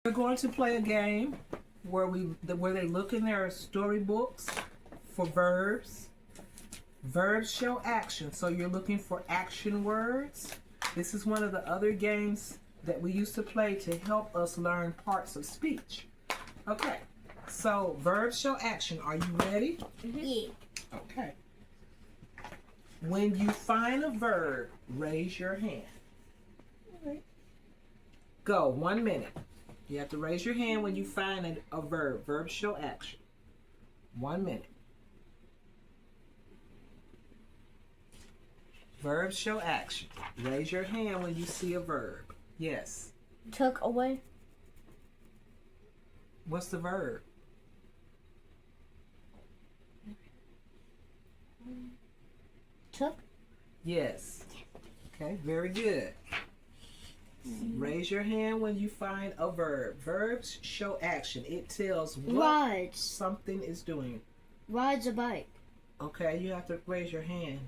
We're going to play a game where they look in their storybooks for verbs. Verbs show action, so you're looking for action words. This is one of the other games that we used to play to help us learn parts of speech. Okay, so verbs show action. Are you ready? Yeah. Okay. When you find a verb, raise your hand. Go, 1 minute. You have to raise your hand when you find a verb. Verbs show action. 1 minute. Verbs show action. Raise your hand when you see a verb. Yes. Took away. What's the verb? Took. Yes. Okay, very good. Raise your hand when you find a verb. Verbs show action. It tells what Rides. something is doing. Rides a bike. Okay, you have to raise your hand.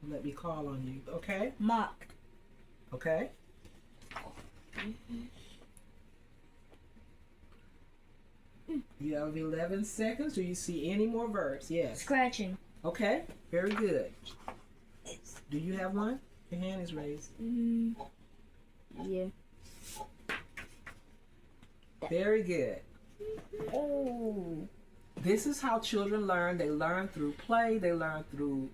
Let me call on you. Okay? Mocked. Okay? You have 11 seconds. Do you see any more verbs? Yes. Scratching. Okay, very good. Do you have one? Your hand is raised. Yeah. Very good. Oh. This is how children learn. They learn through play, they learn through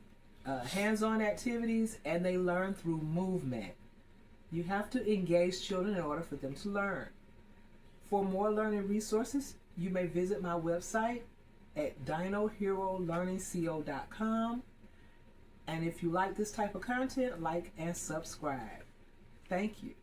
hands-on activities, and they learn through movement. You have to engage children in order for them to learn. For more learning resources, you may visit my website at dinoherolearningco.com. And if you like this type of content, like and subscribe. Thank you.